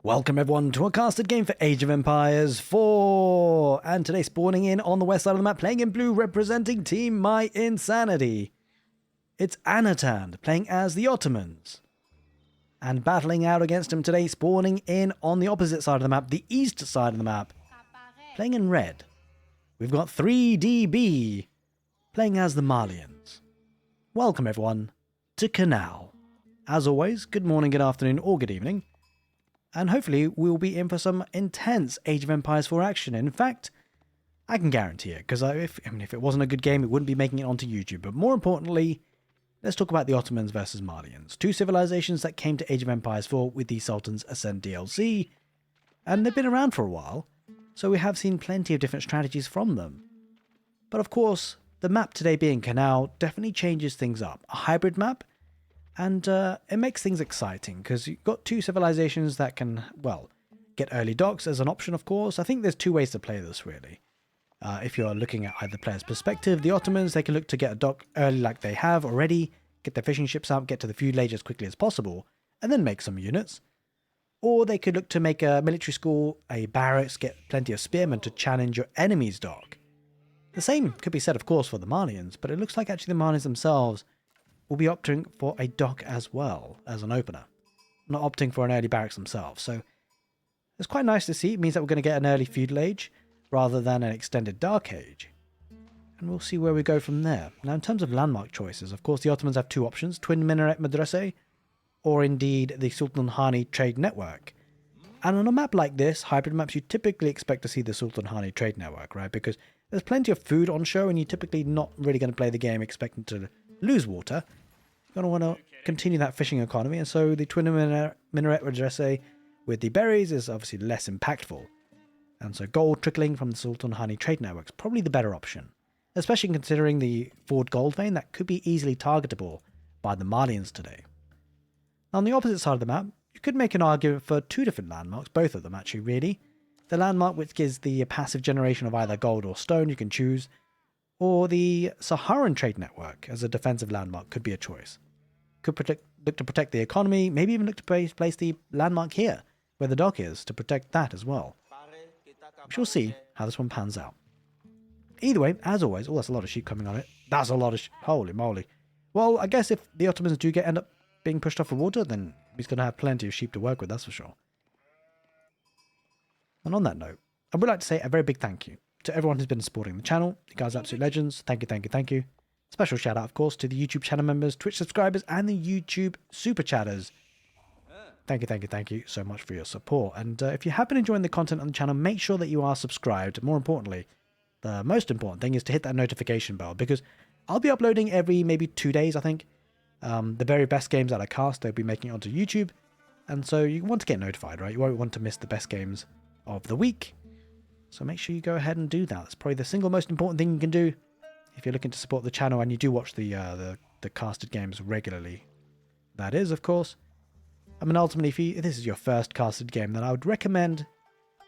Welcome everyone to a casted game for Age of Empires 4, and today spawning in on the west side of the map, playing in blue, representing Team My Insanity. It's Anotand, playing as the Ottomans. And battling out against him today, spawning in on the opposite side of the map, the east side of the map, playing in red. We've got 3DB, playing as the Malians. Welcome everyone to Canal. As always, good morning, good afternoon, or good evening. And hopefully we'll be in for some intense Age of Empires 4 action. In fact, I can guarantee it, because if it wasn't a good game, it wouldn't be making it onto YouTube. But more importantly, let's talk about the Ottomans versus Malians. Two civilizations that came to Age of Empires 4 with the Sultan's Ascent DLC. And they've been around for a while, so we have seen plenty of different strategies from them. But of course, the map today being Canal definitely changes things up. A hybrid map. And it makes things exciting, because you've got two civilizations that can, well, get early docks as an option, of course. I think there's two ways to play this, really. If you're looking at either player's perspective, the Ottomans, they can look to get a dock early like they have already, get their fishing ships out, get to the Feudal Age as quickly as possible, and then make some units. Or they could look to make a military school, a barracks, get plenty of spearmen to challenge your enemy's dock. The same could be said, of course, for the Malians, but it looks like actually the Malians themselves will be opting for a dock as well as an opener, not opting for an early barracks themselves. So it's quite nice to see. It means that we're going to get an early Feudal Age rather than an extended Dark Age. And we'll see where we go from there. Now, in terms of landmark choices, of course, the Ottomans have two options, Twin Minaret Madrasa or indeed the Sultan Hani Trade Network. And on a map like this, hybrid maps, you typically expect to see the Sultan Hani Trade Network, right? Because there's plenty of food on show and you're typically not really going to play the game expecting to lose water. You're going to want to continue that fishing economy, and so the Twin Minaret Madrasa with the berries is obviously less impactful. And so gold trickling from the Sultan Hani Trade Network is probably the better option, especially considering the Ford gold vein that could be easily targetable by the Malians today. On the opposite side of the map, you could make an argument for two different landmarks, both of them actually really. The landmark which gives the passive generation of either gold or stone, you can choose, or the Saharan Trade Network as a defensive landmark could be a choice. Could look to protect the economy, maybe even look to place the landmark here, where the dock is, to protect that as well. We shall see how this one pans out. Either way, as always, oh, that's a lot of sheep coming on it. That's a lot of holy moly. Well, I guess if the Ottomans do end up being pushed off the water, then he's going to have plenty of sheep to work with, that's for sure. And on that note, I would like to say a very big thank you to everyone who's been supporting the channel. You guys are absolute legends. Thank you, thank you, thank you. Special shout out, of course, to the YouTube channel members, Twitch subscribers, and the YouTube super chatters. Thank you, thank you, thank you so much for your support. And if you have been enjoying the content on the channel, make sure that you are subscribed. More importantly, the most important thing is to hit that notification bell, because I'll be uploading every maybe 2 days, I think. The very best games that I cast, they'll be making it onto YouTube. And so you want to get notified, right? You won't want to miss the best games of the week. So make sure you go ahead and do that. That's probably the single most important thing you can do if you're looking to support the channel and you do watch the casted games regularly. That is, of course. I mean, ultimately, if this is your first casted game, then I would recommend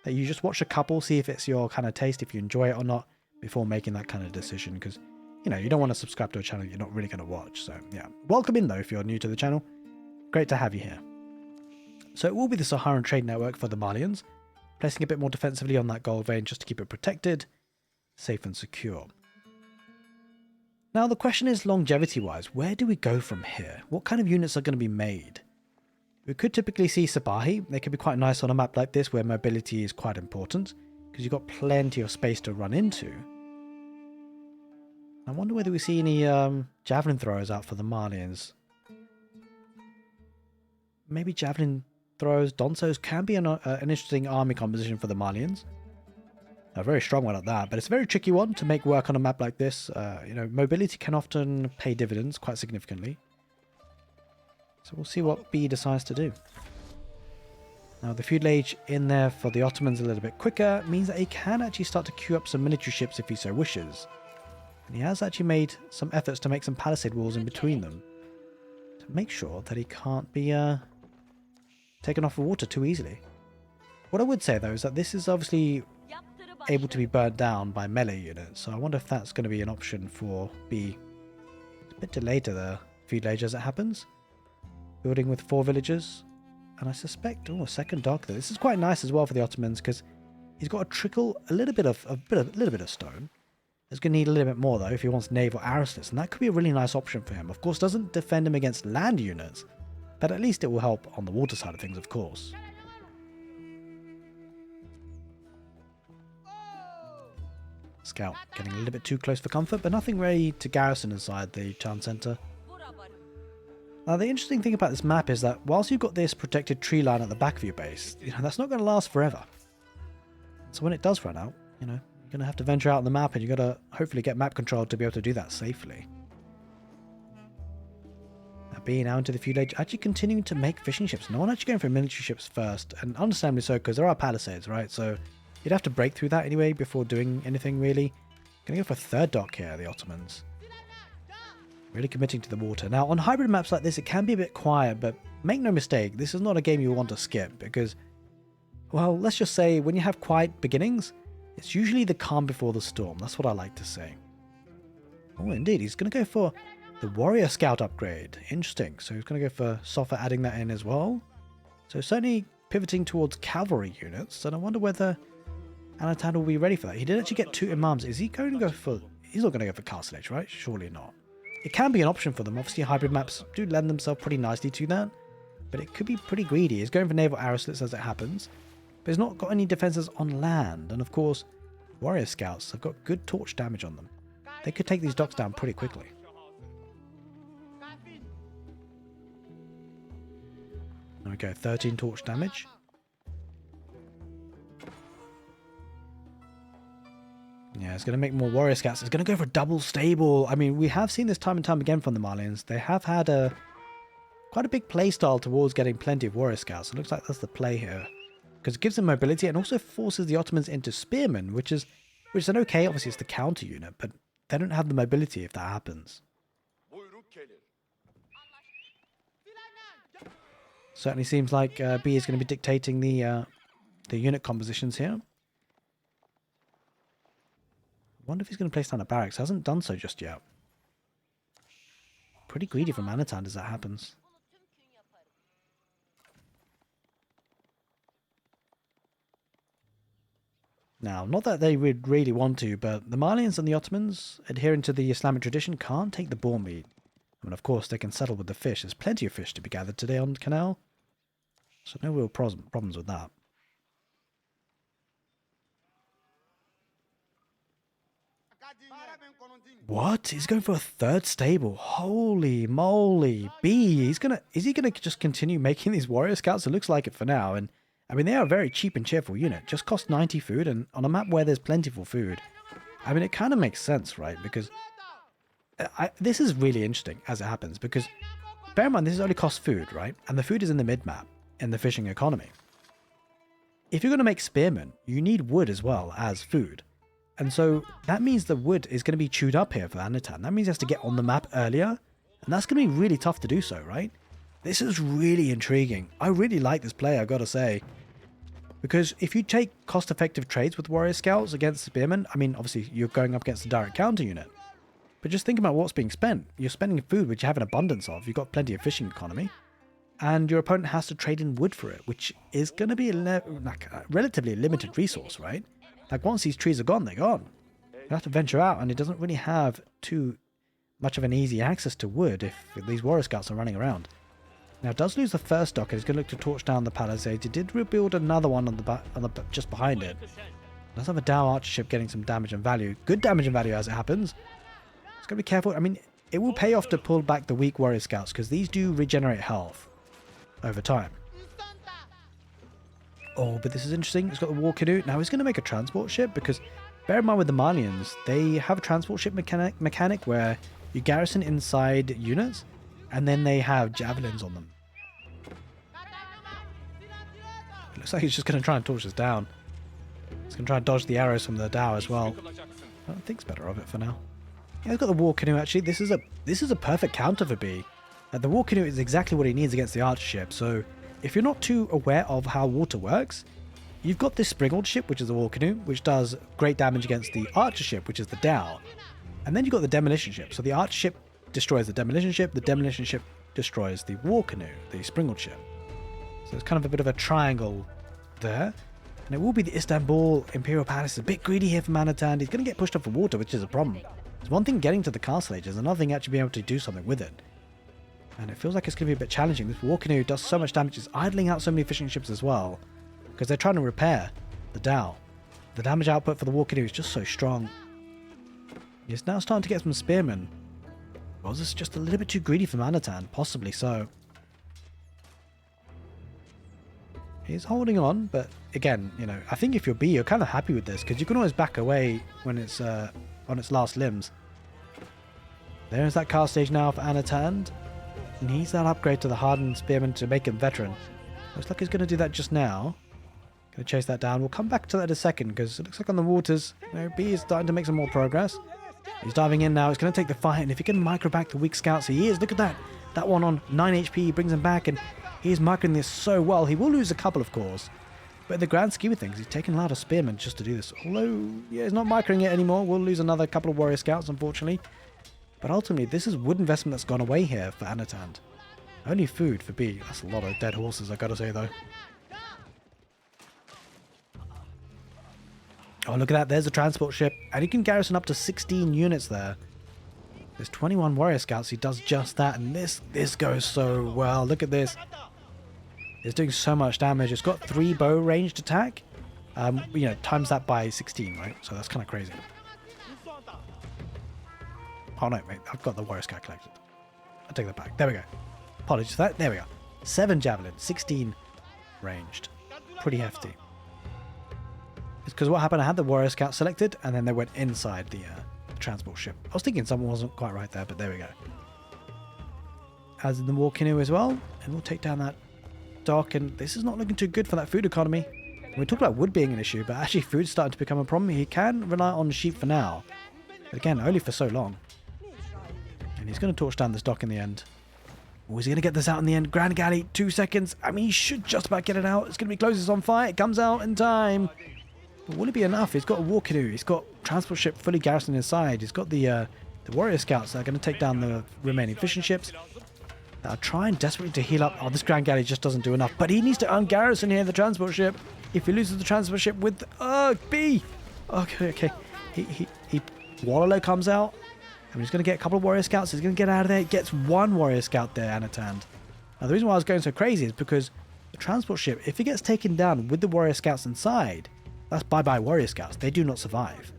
that you just watch a couple, see if it's your kind of taste, if you enjoy it or not, before making that kind of decision. Because, you know, you don't want to subscribe to a channel you're not really going to watch. So, yeah. Welcome in, though, if you're new to the channel. Great to have you here. So it will be the Saharan Trade Network for the Malians, placing a bit more defensively on that gold vein just to keep it protected, safe and secure. Now the question is, longevity-wise, where do we go from here? What kind of units are going to be made? We could typically see Sipahi. They could be quite nice on a map like this where mobility is quite important, because you've got plenty of space to run into. I wonder whether we see any javelin throwers out for the Malians. Maybe javelin throwers, Donsos can be an interesting army composition for the Malians. A very strong one at that, but it's a very tricky one to make work on a map like this. You know, mobility can often pay dividends quite significantly. So we'll see what B decides to do. Now the Feudal Age in there for the Ottomans a little bit quicker means that he can actually start to queue up some military ships if he so wishes. And he has actually made some efforts to make some palisade walls in between them, to make sure that he can't be taken off the water too easily. What I would say though is that this is obviously able to be burnt down by melee units, so I wonder if that's going to be an option for B. It's a bit delayed to the Feudal Age as it happens. Building with 4 villagers. And I suspect, oh, a second dock there. This is quite nice as well for the Ottomans because he's got a little bit of stone. He's going to need a little bit more though if he wants naval arrow slits, and that could be a really nice option for him. Of course, doesn't defend him against land units, but at least it will help on the water side of things, of course. Scout getting a little bit too close for comfort, but nothing ready to garrison inside the town centre. Now the interesting thing about this map is that whilst you've got this protected tree line at the back of your base, that's not going to last forever. So when it does run out, you're going to have to venture out on the map, and you've got to hopefully get map control to be able to do that safely. Now being out into the feudal age, actually continuing to make fishing ships. No one actually going for military ships first, and understandably so because there are palisades, right? So you'd have to break through that anyway before doing anything really. Going to go for a third dock here, the Ottomans. Really committing to the water. Now, on hybrid maps like this, it can be a bit quiet, but make no mistake, this is not a game you want to skip because, well, let's just say when you have quiet beginnings, it's usually the calm before the storm. That's what I like to say. Oh, indeed. He's going to go for the warrior scout upgrade. Interesting. So he's going to go for Sofa adding that in as well. So certainly pivoting towards cavalry units, and I wonder whether Anotand will be ready for that. He did actually get 2 imams. Is he going to go for... He's not going to go for castle age, right? Surely not. It can be an option for them. Obviously, hybrid maps do lend themselves pretty nicely to that, but it could be pretty greedy. He's going for naval arrow slits as it happens, but he's not got any defenses on land. And of course, warrior scouts have got good torch damage on them. They could take these docks down pretty quickly. There we go, 13 torch damage. Yeah, it's going to make more warrior scouts. It's going to go for a double stable. I mean, we have seen this time and time again from the Malians. They have had quite a big play style towards getting plenty of warrior scouts. It looks like that's the play here, because it gives them mobility and also forces the Ottomans into spearmen, which is an okay. Obviously, it's the counter unit, but they don't have the mobility if that happens. Certainly seems like B is going to be dictating the unit compositions here. I wonder if he's going to place down a barracks. Hasn't done so just yet. Pretty greedy from Anotand as that happens. Now, not that they would really want to, but the Malians and the Ottomans, adhering to the Islamic tradition, can't take the boar meat. I mean, of course, they can settle with the fish. There's plenty of fish to be gathered today on the canal. So no real problems with that. What? He's going for a third stable. Holy moly. B, is he gonna just continue making these warrior scouts? It looks like it for now. And I mean, they are a very cheap and cheerful unit. Just cost 90 food, and on a map where there's plentiful food, I mean, it kind of makes sense, right? Because this is really interesting as it happens, because bear in mind, this only costs food, right? And the food is in the mid-map, in the fishing economy. If you're going to make spearmen, you need wood as well as food. And so that means the wood is going to be chewed up here for Anotand. That means he has to get on the map earlier. And that's going to be really tough to do so, right? This is really intriguing. I really like this play, I've got to say. Because if you take cost-effective trades with warrior scouts against spearmen, I mean, obviously you're going up against a direct counter unit. But just think about what's being spent. You're spending food, which you have an abundance of. You've got plenty of fishing economy. And your opponent has to trade in wood for it, which is going to be a relatively limited resource, right? Like, once these trees are gone, they're gone. You have to venture out, and it doesn't really have too much of an easy access to wood if these warrior scouts are running around. Now, it does lose the first dock, and he's going to look to torch down the palisades. He did rebuild another one on the just behind it. Does have a Dow archer ship getting some damage and value. Good damage and value as it happens. It's got to be careful. I mean, it will pay off to pull back the weak warrior scouts, because these do regenerate health over time. Oh, but this is interesting. He's got the war canoe. Now he's going to make a transport ship, because bear in mind with the Malians, they have a transport ship mechanic where you garrison inside units, and then they have javelins on them. It looks like he's just going to try and torch this down. He's going to try and dodge the arrows from the Dow as well. I don't think's better of it for now. Yeah, he's got the war canoe actually. This is a perfect counter for B. The war canoe is exactly what he needs against the archer ship, so if you're not too aware of how water works, you've got this springled ship, which is the war canoe, which does great damage against the archer ship, which is the Dow. And then you've got the demolition ship. So the archer ship destroys the demolition ship destroys the war canoe, the springled ship. So it's kind of a bit of a triangle there. And it will be the Istanbul Imperial Palace. It's a bit greedy here for Anotand. He's going to get pushed off the water, which is a problem. It's one thing getting to the castle age, there's another thing actually being able to do something with it. And it feels like it's going to be a bit challenging. This war canoe does so much damage. It's idling out so many fishing ships as well. Because they're trying to repair the dhow. The damage output for the war canoe is just so strong. He's now starting to get some spearmen. Was this just a little bit too greedy for Anotand? Possibly so. He's holding on, but again, you know, I think if you're B, you're kind of happy with this, because you can always back away when it's on its last limbs. There's that cast stage now for Anotand. He needs that upgrade to the hardened spearman to make him veteran. Looks like he's going to do that just now. Going to chase that down. We'll come back to that in a second, because it looks like on the waters, you know, B is starting to make some more progress. He's diving in now. He's going to take the fight, and if he can micro back the weak scouts, he is. Look at that. That one on 9 HP, he brings him back, and he's microing this so well. He will lose a couple, of course. But in the grand scheme of things, he's taken a lot of spearmen just to do this. Although, yeah, he's not microing it anymore. We'll lose another couple of warrior scouts, unfortunately. But ultimately, this is wood investment that's gone away here for Anotand. Only food for B. That's a lot of dead horses, I gotta say, though. Oh, look at that. There's a transport ship. And he can garrison up to 16 units there. There's 21 warrior scouts. He does just that. And this goes so well. Look at this. It's doing so much damage. It's got 3 bow ranged attack. You know, times that by 16, right? So that's kind of crazy. Oh, no, wait. I've got the warrior scout collected. I'll take that back. There we go. Apologies for that. There we go. 7 javelin, 16 ranged. Pretty hefty. It's because what happened, I had the warrior scout selected, and then they went inside the transport ship. I was thinking something wasn't quite right there, but there we go. As in the war canoe as well, and we'll take down that dock, and this is not looking too good for that food economy. We talked about wood being an issue, but actually food's starting to become a problem. He can rely on sheep for now, but again, only for so long. And he's going to torch down this dock in the end. Or is he going to get this out in the end? Grand Galley, 2 seconds. I mean, he should just about get it out. It's going to be close. It's on fire. It comes out in time. But will it be enough? He's got a war canoe. He's got transport ship fully garrisoned inside. He's got the warrior scouts that are going to take down the remaining fishing ships that are trying desperately to heal up. Oh, this Grand Galley just doesn't do enough. But he needs to ungarrison here, the transport ship. If he loses the transport ship with... B! Okay. He Wallow comes out. And he's going to get a couple of warrior scouts. He's going to get out of there. He gets 1 warrior scout there, Anotand. Now, the reason why I was going so crazy is because the transport ship, if it gets taken down with the warrior scouts inside, that's bye-bye warrior scouts. They do not survive.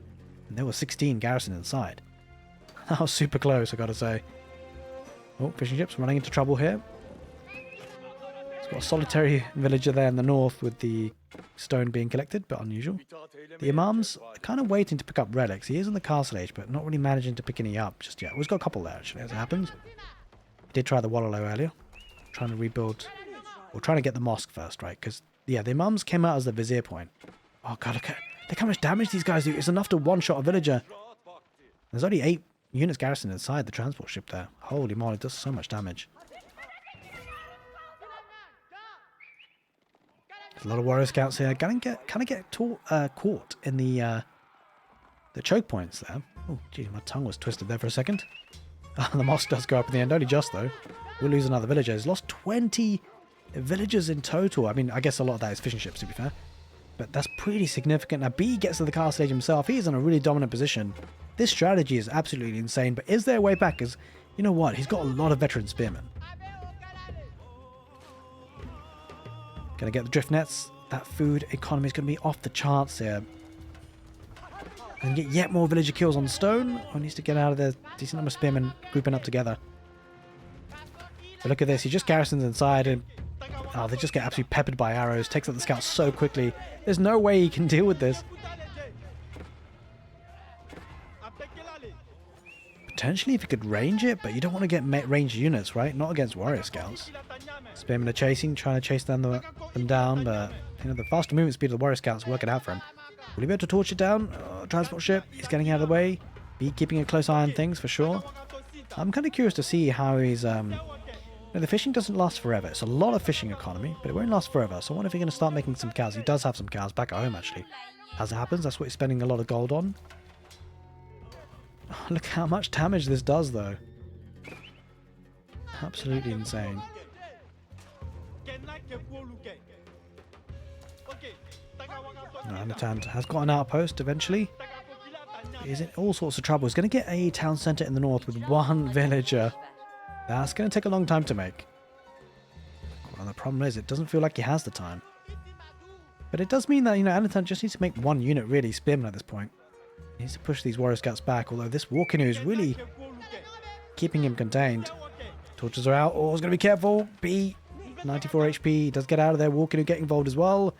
And there were 16 garrison inside. That was super close, I gotta say. Oh, fishing ships running into trouble here. It's got a solitary villager there in the north with the stone being collected, but unusual. The imams are kind of waiting to pick up relics. He is in the castle age, but not really managing to pick any up just yet. We've got a couple there, actually, as it happens. He did try the Wallow earlier. Trying to rebuild, or trying to get the mosque first, right? Because, yeah, the imams came out as the vizier point. Oh, God, look how much damage these guys do. It's enough to one-shot a villager. There's only 8 units garrisoned inside the transport ship there. Holy moly, it does so much damage. There's a lot of warrior scouts here. Kind of get caught in the choke points there. Oh, geez, my tongue was twisted there for a second. The mosque does go up in the end, only just though. We'll lose another villager. He's lost 20 villagers in total. I mean, I guess a lot of that is fishing ships, to be fair. But that's pretty significant. Now, B gets to the castle stage himself. He's in a really dominant position. This strategy is absolutely insane. But is there a way back? Because, you know what? He's got a lot of veteran spearmen. Gonna get the drift nets. That food economy is going to be off the charts here. And get yet more villager kills on stone. Or needs to get out of there. Decent number of spearmen grouping up together. But look at this. He just garrisons inside and... Oh, they just get absolutely peppered by arrows. Takes out the scouts so quickly. There's no way he can deal with this. Potentially if he could range it, but you don't want to get ranged units, right? Not against warrior scouts. Spearmen are chasing, trying to chase them down, but you know the faster movement speed of the warrior scouts work it out for him. Will he be able to torch it down? Transport ship, he's getting out of the way. Be keeping a close eye on things for sure. I'm kind of curious to see how he's... the fishing doesn't last forever. It's a lot of fishing economy, but it won't last forever. So I wonder if he's going to start making some cows. He does have some cows back at home, actually. As it happens, that's what he's spending a lot of gold on. Oh, look how much damage this does, though. Absolutely insane. Anotand has got an outpost eventually. He's in all sorts of trouble. He's going to get a town centre in the north with one villager. That's going to take a long time to make. Well, the problem is it doesn't feel like he has the time. But it does mean that, Anotand just needs to make one unit really spearman at this point. He needs to push these warrior scouts back, although this war canoe is really keeping him contained. Torches are out. Oh, he's going to be careful. B, 94 HP. He does get out of there. War canoe get involved as well.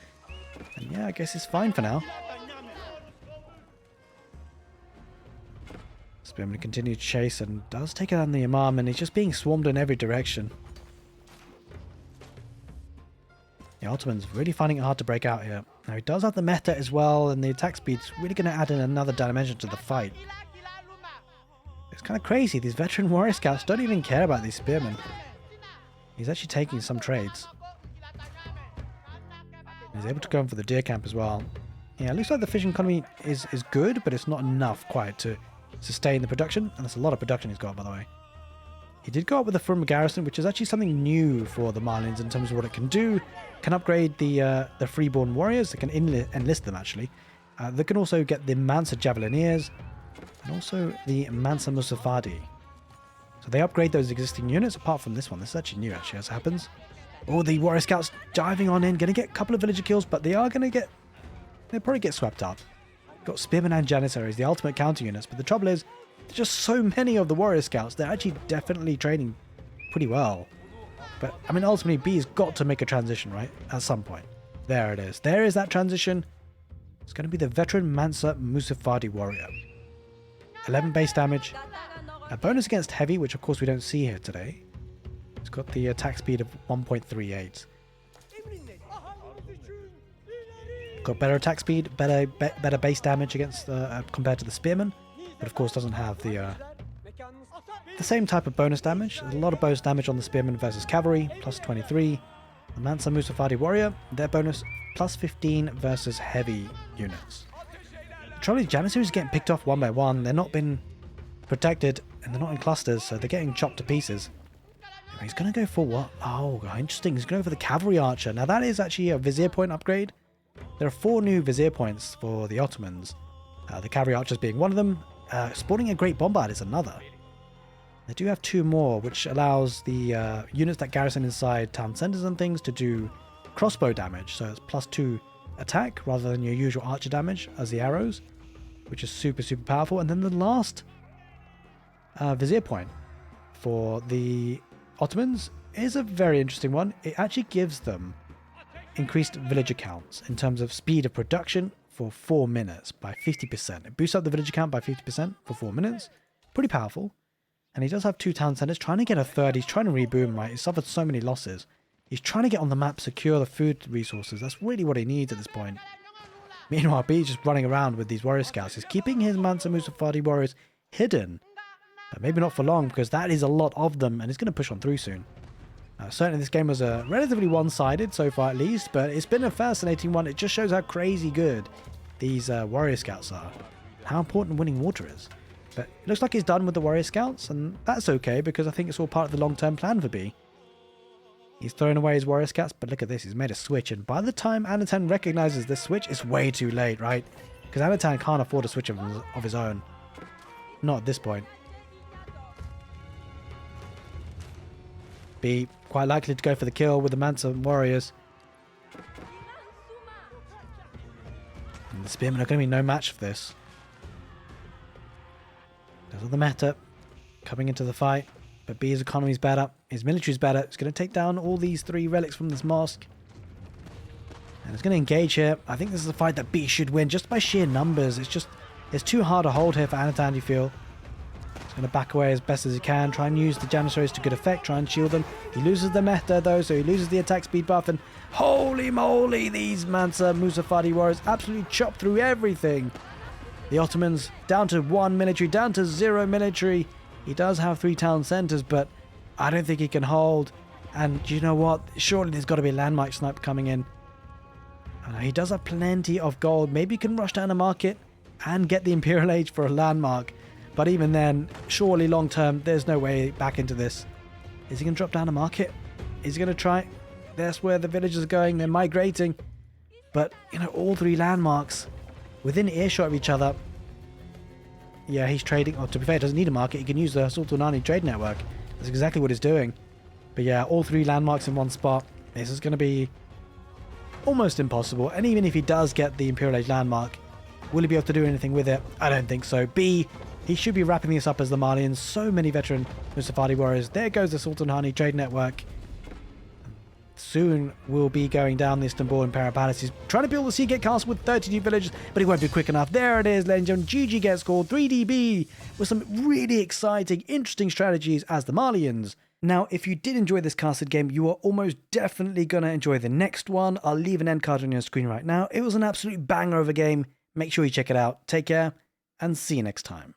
And yeah, I guess it's fine for now. Spearman continues to chase and does take out the Imam, and he's just being swarmed in every direction. The Ottomans really finding it hard to break out here. Now he does have the meta as well, and the attack speed's really going to add in another dimension to the fight. It's kind of crazy. These veteran warrior scouts don't even care about these spearmen. He's actually taking some trades. He's able to go in for the deer camp as well. Yeah, it looks like the fishing economy is good, but it's not enough quite to sustain the production. And that's a lot of production he's got, by the way. He did go up with the firm garrison, which is actually something new for the Malians in terms of what it can do. Can upgrade the freeborn warriors. They can enlist them, actually. They can also get the Mansa Javelineers and also the Mansa Musafadi. So they upgrade those existing units, apart from this one. This is actually new, actually, as it happens. Oh, the warrior scouts diving on in. Going to get a couple of villager kills, but they'll probably get swept up. Got spearmen and janissaries, the ultimate counter units, but the trouble is, there's just so many of the warrior scouts. They're actually definitely training pretty well. But, I mean, ultimately, B's got to make a transition, right? At some point. There it is. There is that transition. It's going to be the veteran Mansa Musafadi warrior. 11 base damage. A bonus against heavy, which of course we don't see here today. It's got the attack speed of 1.38. Got better attack speed, better base damage against compared to the spearman, but of course doesn't have the same type of bonus damage. There's a lot of bonus damage on the spearman versus cavalry, plus 23. The Mansa Musafadi warrior, their bonus plus 15 versus heavy units. The trouble is janissaries are getting picked off one by one. They're not been protected and they're not in clusters, so they're getting chopped to pieces. Anyway, he's going to go for what? Oh, interesting. He's going to go for the cavalry archer. Now that is actually a vizier point upgrade. There are 4 new vizier points for the Ottomans. The cavalry archers being one of them. Spawning a great bombard is another. They do have 2 more, which allows the units that garrison inside town centers and things to do crossbow damage. So it's plus 2 attack rather than your usual archer damage as the arrows, which is super, super powerful. And then the last vizier point for the Ottomans is a very interesting one. It actually gives them increased villager counts in terms of speed of production for 4 minutes by 50%. It boosts up the villager count by 50% for 4 minutes. Pretty powerful. And he does have 2 town centers, trying to get a third. He's trying to reboom, right? He's suffered so many losses. He's trying to get on the map, secure the food resources. That's really what he needs at this point. Meanwhile, B's just running around with these warrior scouts. He's keeping his Mansa Musafadi warriors hidden. But maybe not for long, because that is a lot of them, and he's going to push on through soon. Certainly this game was relatively one-sided so far at least, but it's been a fascinating one. It just shows how crazy good these warrior scouts are. How important winning water is. But it looks like he's done with the warrior scouts, and that's okay because I think it's all part of the long-term plan for B. He's thrown away his warrior scouts, but look at this, he's made a switch, and by the time Anotand recognizes this switch, it's way too late, right? Because Anotand can't afford a switch of his own. Not at this point. B quite likely to go for the kill with the Mansa warriors. And the spearmen are going to be no match for this. There's all the meta coming into the fight, but B's economy's better, his military's better. It's going to take down all these 3 relics from this mosque. And it's going to engage here. I think this is a fight that B should win just by sheer numbers. It's too hard to hold here for Anotand, you feel. He's going to back away as best as he can, try and use the janissaries to good effect, try and shield them. He loses the meta though, so he loses the attack speed buff, and holy moly, these Mansa Musafadi warriors absolutely chop through everything. The Ottomans down to 1 military, down to 0 military. He does have 3 town centers, but I don't think he can hold. And you know what? Surely there's got to be a landmark snipe coming in. He does have plenty of gold. Maybe he can rush down a market and get the Imperial Age for a landmark. But even then, surely long term, there's no way back into this. Is he going to drop down a market? Is he going to try? That's where the villagers are going. They're migrating. But, you know, all three landmarks within earshot of each other. Yeah, he's trading. Oh, to be fair, he doesn't need a market. He can use the Sultanani trade network. That's exactly what he's doing. But yeah, all three landmarks in one spot. This is going to be almost impossible. And even if he does get the Imperial Age landmark, will he be able to do anything with it? I don't think so. B, he should be wrapping this up as the Malians. So many veteran Mustafadi warriors. There goes the Sultanani trade network. Soon we'll be going down the Istanbul Imperial Palace. He's trying to build the Seagate Castle with 32 villages, but he won't be quick enough. There it is, ladies and gentlemen. GG gets scored. 3DB with some really exciting, interesting strategies as the Malians. Now, if you did enjoy this casted game, you are almost definitely going to enjoy the next one. I'll leave an end card on your screen right now. It was an absolute banger of a game. Make sure you check it out. Take care, and see you next time.